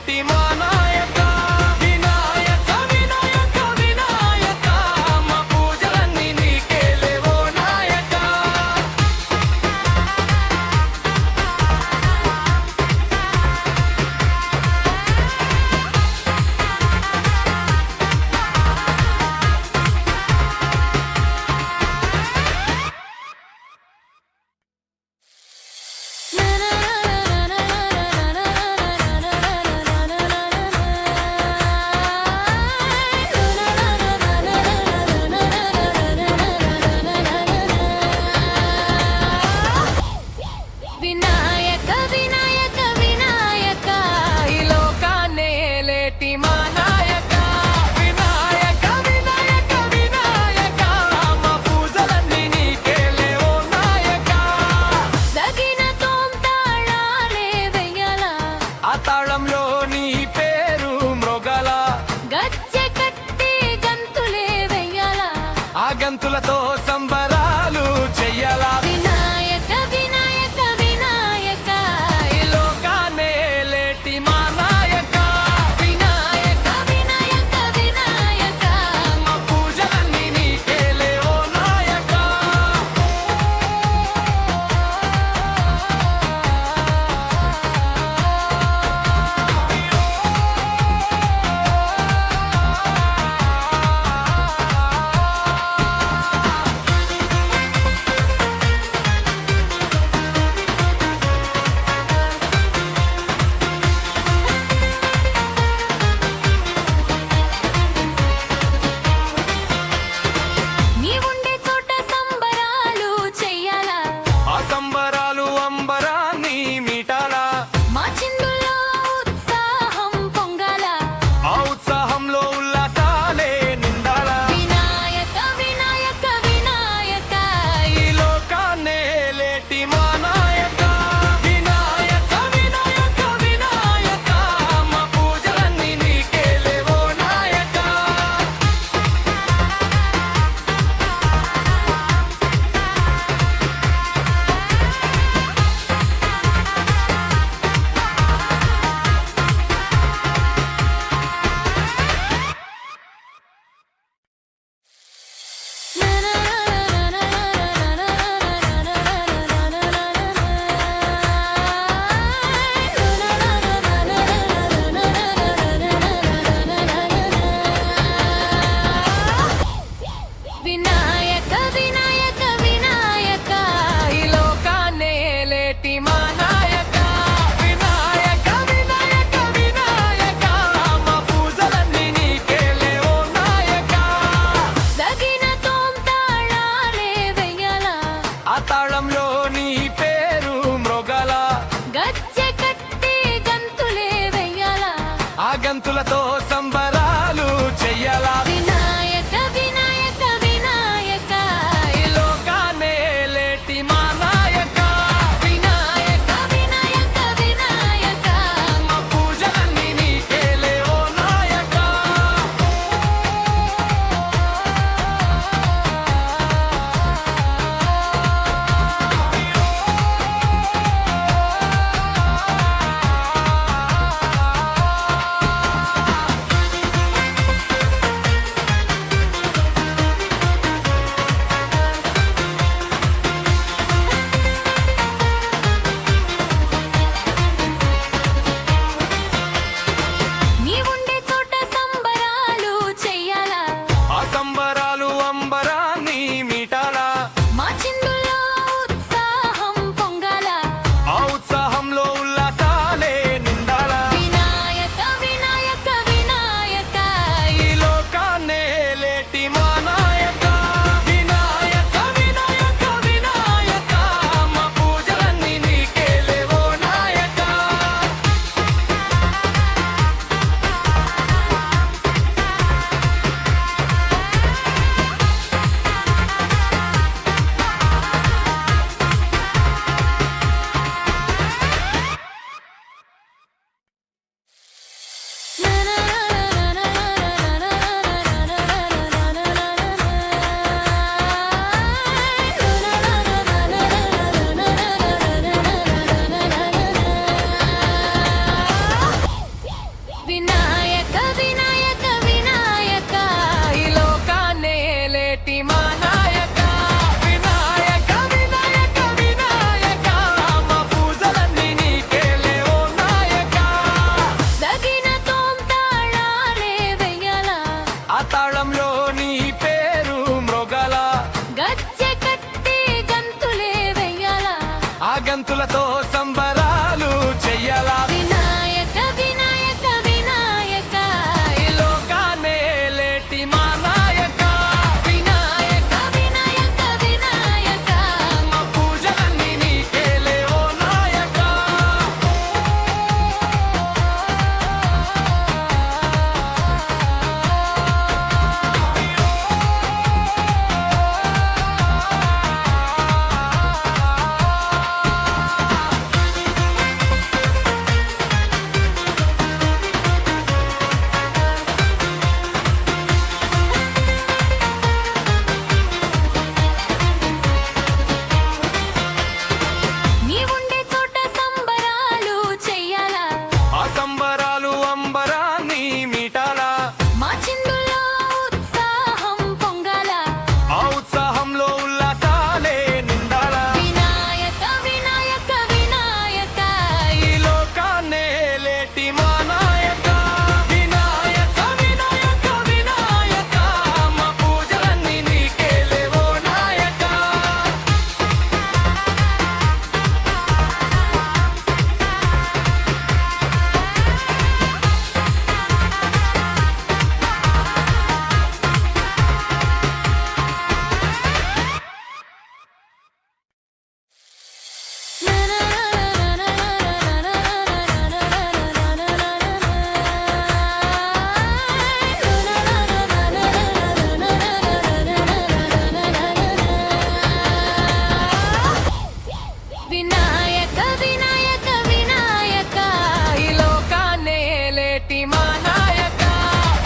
నేలేటి మా నాయక వినాయక వినాయక వినాయక మా పూజలన్నీ నీకేలే ఓ నాయక వినాయక వినాయక వినాయక ఈ లోకాన్నే ఏలేటి మా నాయక వినాయక వినాయక వినాయక మా పూజలన్నీ నీకేలే ఓ నాయక తగిన తోంతాళాలే వెయ్యాల ఆ తాళంలో నీ పేరు మృగల గజ్జె కట్టి గంతులే వెయ్యాల ఆ గంతులతో సంబరాలు చెయ్యాలా వినాయక వినాయక వినాయక ఈ లోకాన్నే ఏలేటి మా నాయక వినాయక వినాయక వినాయక మా పూజలన్నీ నీకేలే ఓ నాయక నీ ఉండే చోట సంబరాలు చెయ్యాల ఆ సంబరాలు అంబరాన్ని మీటాలా మా చిందులో ఉత్సాహం పొంగాల ఆ ఉత్సాహంలో ఉల్లాసాలే నిండాలా వినాయక వినాయక వినాయక ఈ లోకాన్నే ఏలేటి మా నాయక వినాయక వినాయక వినాయక మా పూజలన్నీ నీకేలే ఓ నాయక వినాయక వినాయక వినాయక ఈ లోకాన్నే ఏలేటి మా నాయక వినాయక వినాయక వినాయక మా పూజలన్నీ నీకేలే ఓ నాయక తగిన తోంతాళాలే వెయ్యాల ఆ తాళంలో నీ పేరు మృగల గజ్జె కట్టి గంతులే వెయ్యాల ఆ గంతులతో సంబరాలు చెయ్యాలా వినాయక వినాయక వినాయక ఈ లోకాన్నే ఏలేటి మా నాయక వినాయక వినాయక వినాయక మా పూజలన్నీ నీకేలే ఓ నాయక వినాయక వినాయక వినాయక ఈ లోకాన్నే ఏలేటి మా నాయక వినాయక వినాయక వినాయక మా పూజలన్నీ నీకేలే ఓ నాయక తగిన తోంతాళాలే వెయ్యాల ఆ తాళంలో నీ పేరు మృగల గజ్జె కట్టి గంతులే వెయ్యాల ఆ గంతులతో సంబరాలు చెయ్యాలా వినాయక వినాయక వినాయక ఈ లోకాన్నే ఏలేటి మా నాయక వినాయక వినాయక వినాయక మా పూజలన్నీ నీకేలే ఓ నాయక నీవుండే చోట సంబరాలు చెయ్యాల ఆ సంబరాలు అంబరాన్ని మీటాలా మా చిందులో ఉత్సాహం పొంగాల ఆ ఉత్సాహంలో ఉల్లాసాలే నిండాలా వినాయక వినాయక వినాయక ఈ లోకాన్నే ఏలేటి మా నాయక వినాయక వినాయక వినాయక మా పూజలన్నీ నీకేలే ఓ నాయక వినాయక వినాయక వినాయక ఈ లోకాన్నే ఏలేటి మా నాయక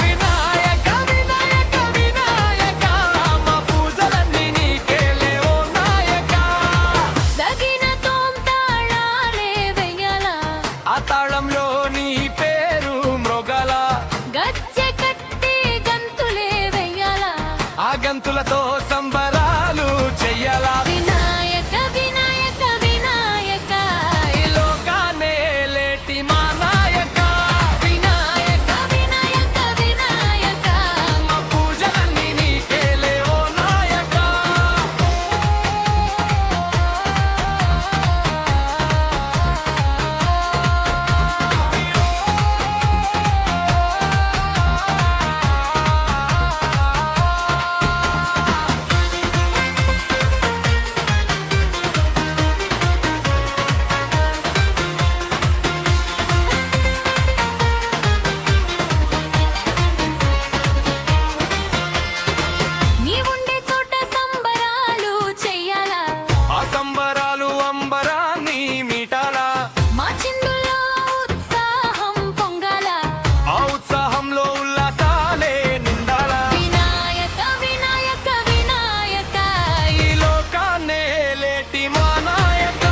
వినాయక వినాయక వినాయక మా పూజలన్నీ నీకేలే ఓ నాయక తగిన తోంతాళాలే వెయ్యాల ఆ తాళంలో నీ పేరు మృగల గజ్జె కట్టి గంతులే వెయ్యాల ఆ గంతులతో సంబరాలు చెయ్యాలా వినాయక వినాయక వినాయక ఈ లోకాన్నే ఏలేటి మా నాయక వినాయక వినాయక వినాయక మా పూజలన్నీ నీకేలే ఓ నాయక నీవుండే చోట సంబరాలు చెయ్యాల ఆ సంబరాలు అంబరాన్ని మీటాలా మా చిందులో ఉత్సాహం పొంగాల ఆ ఉత్సాహంలో ఉల్లాసాలే నిండాలా వినాయక వినాయక వినాయక ఈ లోకాన్నే ఏలేటి మా నాయక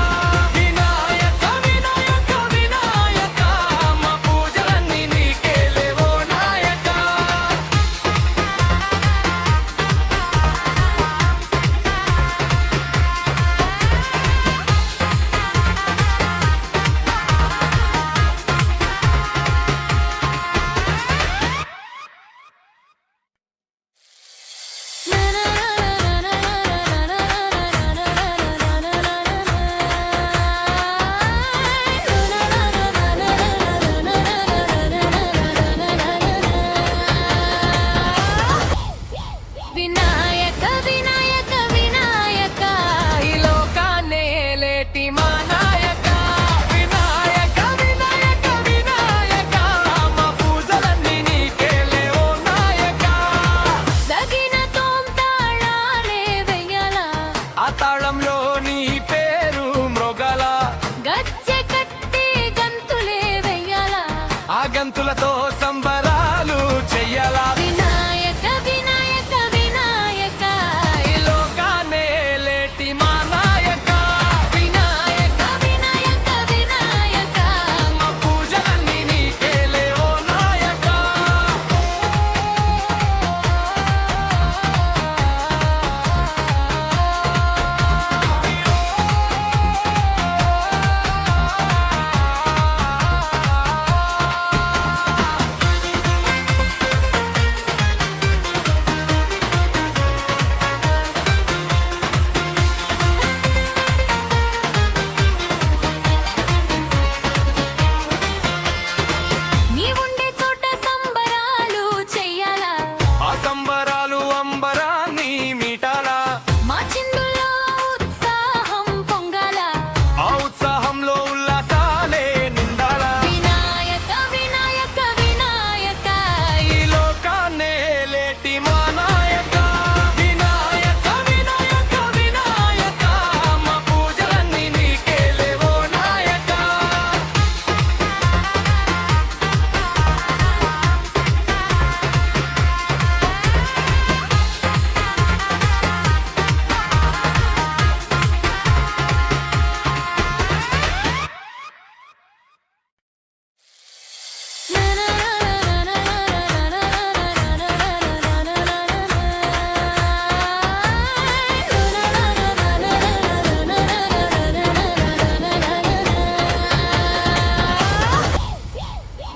వినాయక వినాయక వినాయక మా పూజలన్నీ నీకేలే ఓ నాయక వినాయక వినాయక వినాయక ఈ లోకాన్నే ఏలేటి మా నాయక వినాయక వినాయక వినాయక మా పూజలన్నీ నీకేలే ఓ నాయక తగిన తోంతాళాలే వెయ్యాల ఆ తాళంలో నీ పేరు మృగల గజ్జె కట్టి గంతులే వెయ్యాల ఆ గంతులతో సంబరాలు చెయ్యాలా వినాయక వినాయక వినాయక ఈ లోకాన్నే ఏలేటి మా నాయక వినాయక వినాయక వినాయక మా పూజలన్నీ నీకేలే ఓ నాయక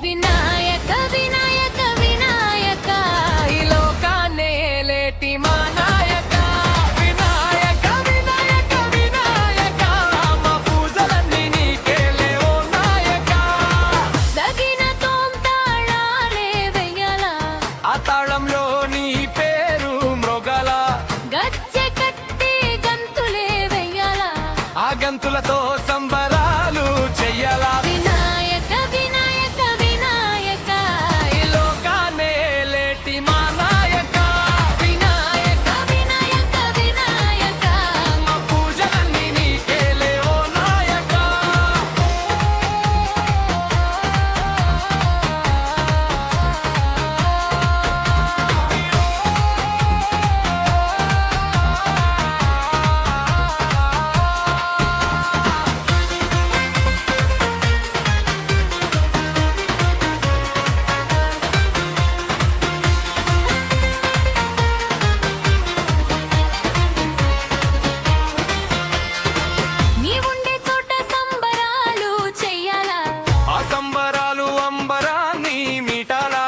వినాయక వినాయక వినాయక ఈ లోకాన్నే లేటి మా నాయక వినాయక వినాయక వినాయక మా పూజలన్నీ నీకేలే ఓ నాయక తగిన తోంతాళాలే వెయ్యాల ఆ తాళంలో నీ పేరు మృగల గజ్జె కట్టి గంతులే వెయ్యాల ఆ గంతులతో సంబరాలు చెయ్యాలా వినాయక వినాయక వినాయక ఈ లోకాన్నే లేటి మా నాయక వినాయక వినాయక వినాయక మా పూజలన్నీ నీకేలే ఓ నాయక నీ ఉండే చోట సంబరాలు చెయ్యాల ఆ సంబరాలు అంబరాన్ని మీటాలా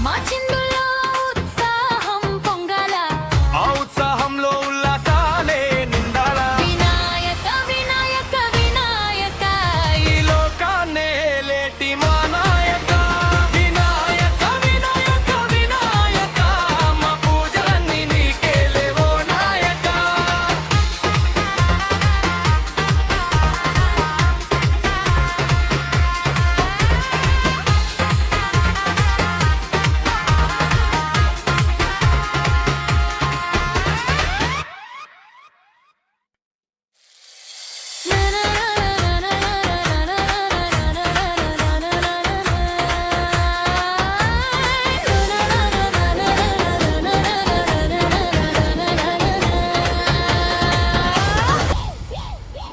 మా చిందులో ఉత్సాహం పొంగాల ఆ ఉత్సాహంలో ఉల్లాసాలే నిండాలా వినాయక వినాయక వినాయక ఈ లోకాన్నే లేటి మా నాయక వినాయక వినాయక వినాయక మా పూజలన్నీ నీకేలే ఓ నాయక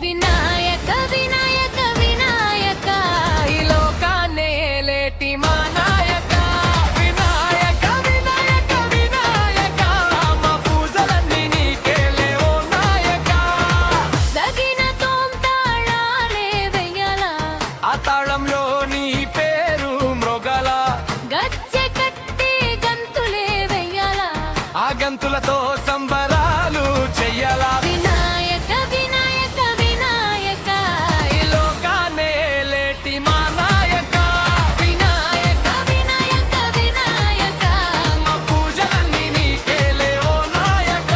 వినాయక వినాయక వినాయక ఈ లోకాన్నే లేటి మా నాయక వినాయక వినాయక వినాయక మా పూజలన్నీ నీకేలే ఓ నాయక తగిన తోంతాళాలే వెయ్యాల ఆ తాళంలో నీ పేరు మృగల గజ్జె కట్టి గంతులే వెయ్యాల ఆ గంతులతో సంబరాలు చెయ్యాలా వినాయక వినాయక వినాయక ఈ లోకాన్నే లేటి మా నాయక వినాయక వినాయక వినాయక మా పూజలన్నీ నీకేలే ఓ నాయక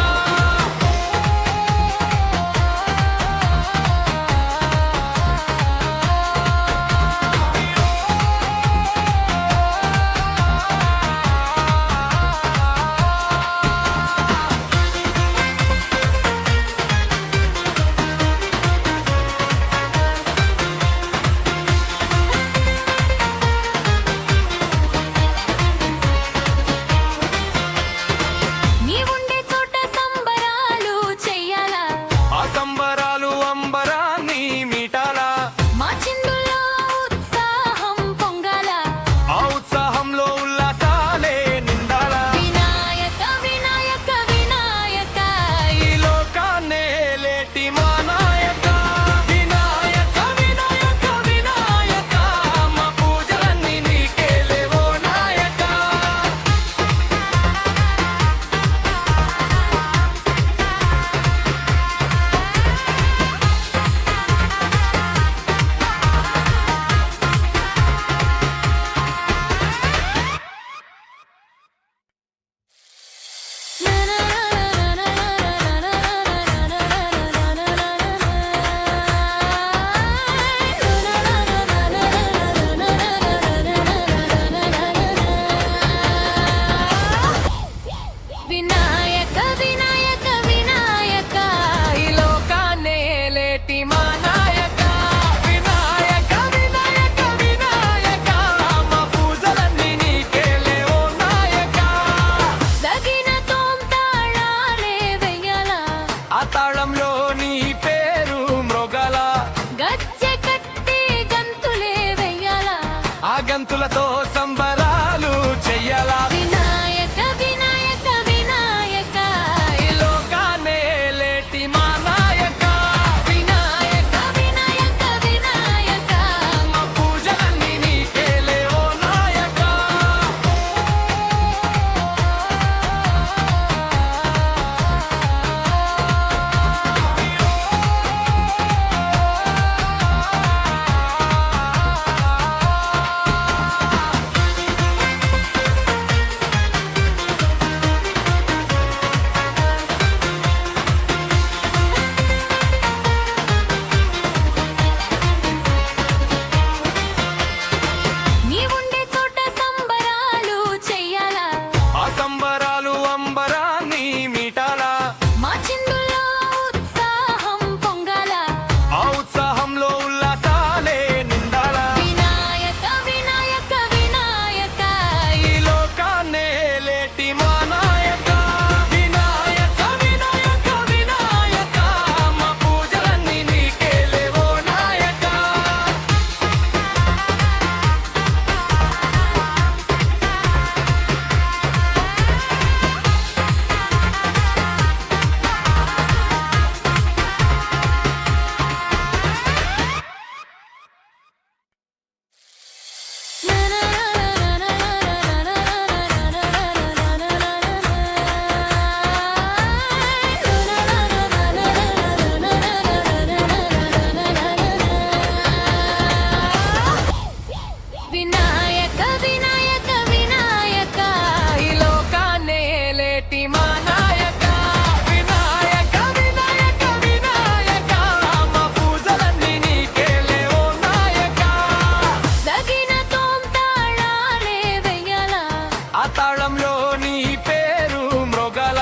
తాళంలో నీ పేరు మృగల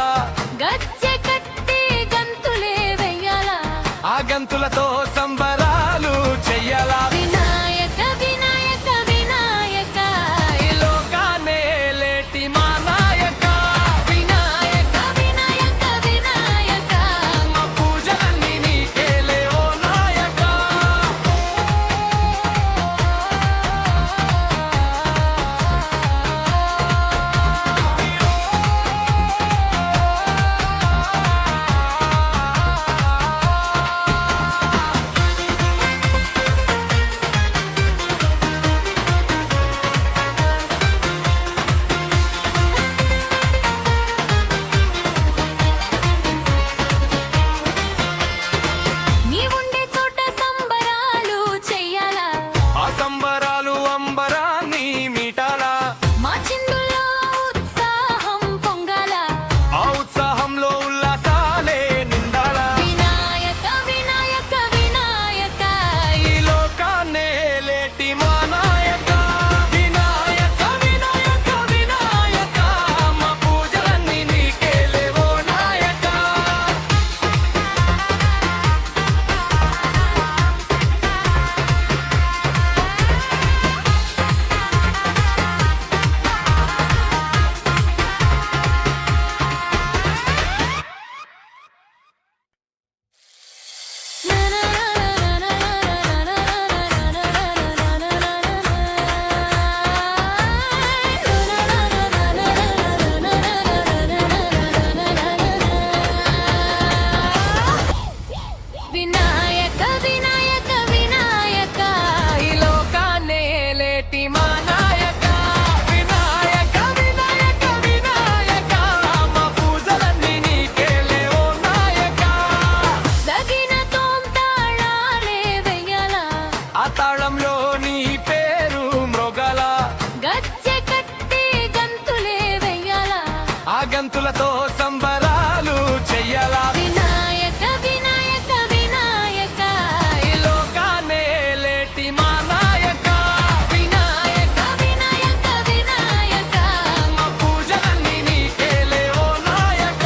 గజ్జె కట్టి గంతులే వెయ్యాలా ఆ గంతులతో సంబరాలు చెయ్యాలా వినాయక వినాయక వినాయక ఈ లోకాన్నే లేటి మా నాయక వినాయక వినాయక వినాయక మా పూజలన్నీ నీకేలే ఓ నాయక నీ ఉండే చోట సంబరాలు చెయ్యాలా ఆ సంబరాలు అంబరాన్ని మీటాలా మా చిందులో ఉత్సాహం పొంగాలా ఆ ఉత్సాహంలో ఉల్లాసాలే నిండాలా వినాయక వినాయక వినాయక ఈ లోకాన్నే లేటి మా నాయక వినాయక వినాయక వినాయక మా పూజలన్నీ నీకేలే ఓ నాయక వినాయక వినాయక వినాయక ఈ లోకాన్నే లేటి మా నాయక వినాయక వినాయక వినాయక మా పూజలన్నీ నీకేలే ఓ నాయక తగిన తోంతాళాలే వెయ్యాలా ఆ తాళంలో నీ పేరు మృగల గజ్జె కట్టి గంతులే వెయ్యాలా ఆ గంతులతో సంబరాలు చెయ్యాలా వినాయక వినాయక వినాయక ఈ లోకాన్నే లేటి మా నాయక వినాయక వినాయక వినాయక మా పూజలన్నీ నీకేలే ఓ నాయక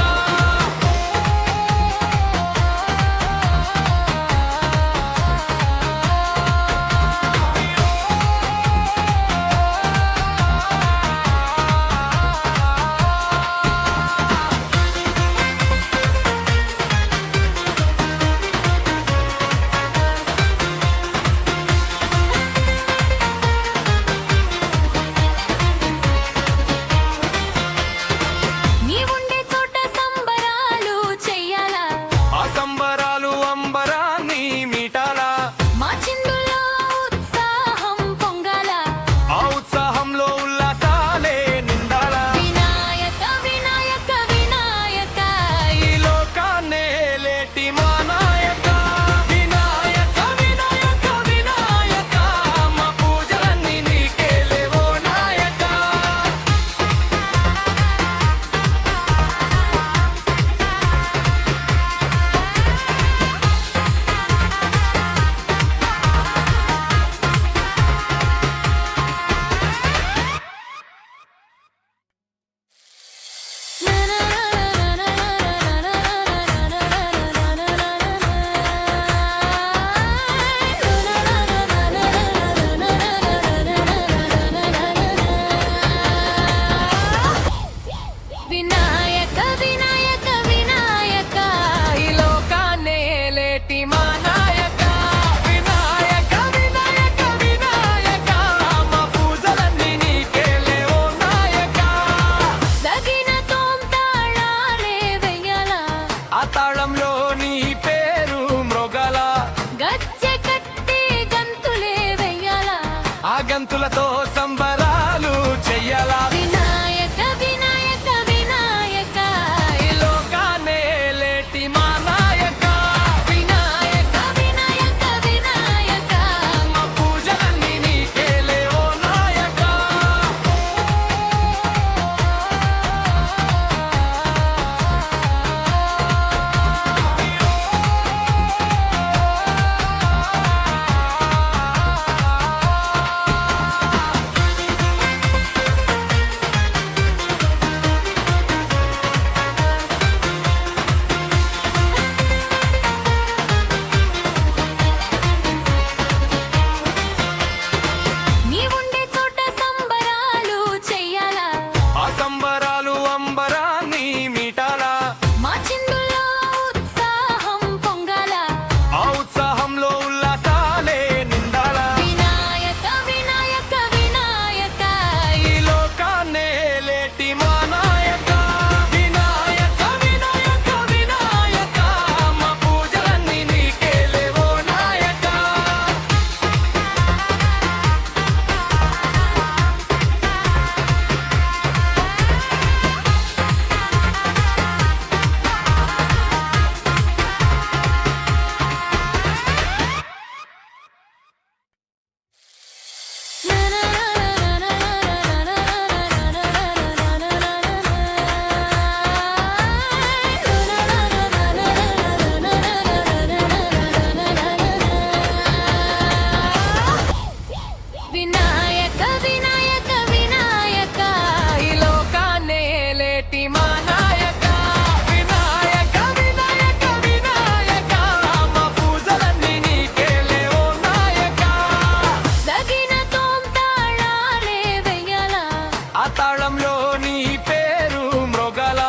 ఆ తాళంలో నీ పేరు మృగల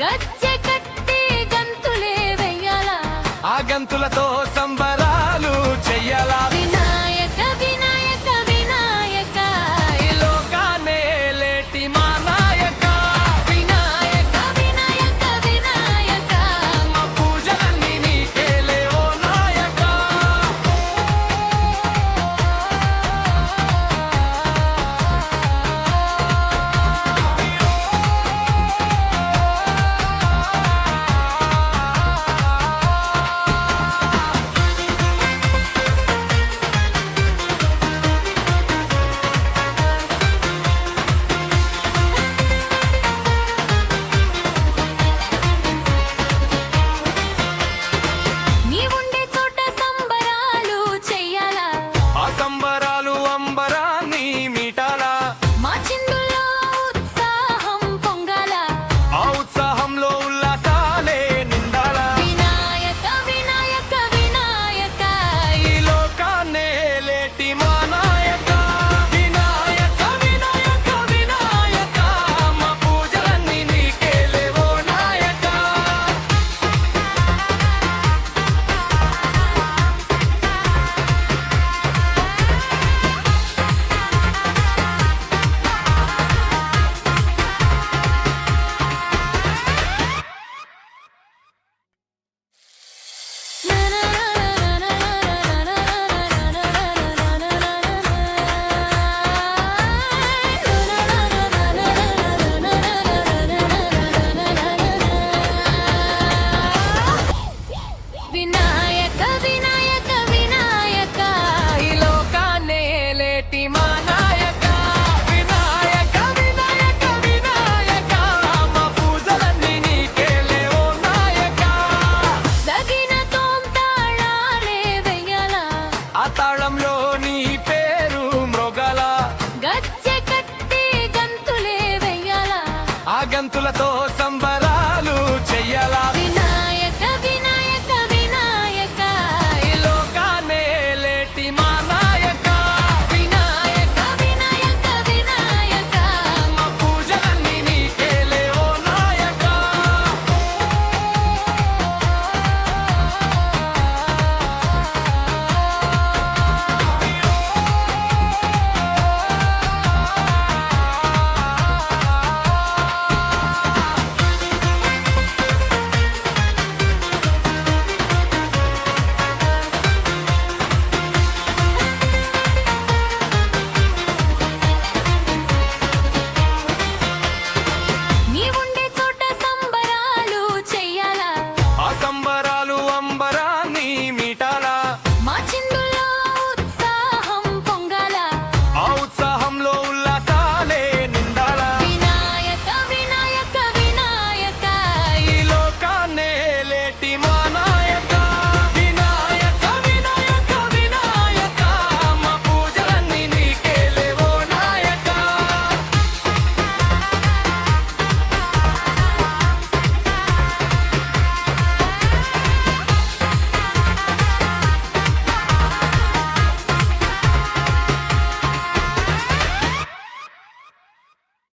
గజ్జె కట్టి గంతులే వెయ్యాలా ఆ గంతులతో సంబరాలు చెయ్యాలా వినాయక వినాయక వినాయక ఈ లోకాన్నే లేటి మా నాయక వినాయక వినాయక వినాయక మా పూజలన్నీ నీకేలే ఓ నాయక నీ ఉండే చోట సంబరాలు చెయ్యాలా ఆ సంబరాలు అంబరాన్ని మీటాలా మా చిందులో ఉత్సాహం పొంగాలా ఆ ఉత్సాహంలో ఉల్లాసాలే నిండాలా వినాయక వినాయక వినాయక ఈ లోకాన్నే లేటి మా నాయక వినాయక వినాయక వినాయక మా పూజలన్నీ నీకేలే ఓ నాయక వినాయక వినాయక వినాయక ఈ లోకాన్నే లేటి మా నాయక వినాయక వినాయక వినాయక మా పూజలన్నీ నీకేలే ఓ నాయక తగిన తోంతాళాలే వెయ్యాలా ఆ తాళంలో నీ పేరు మృగల గజ్జె కట్టి గంతులే వెయ్యాలా ఆ గంతులతో సంబ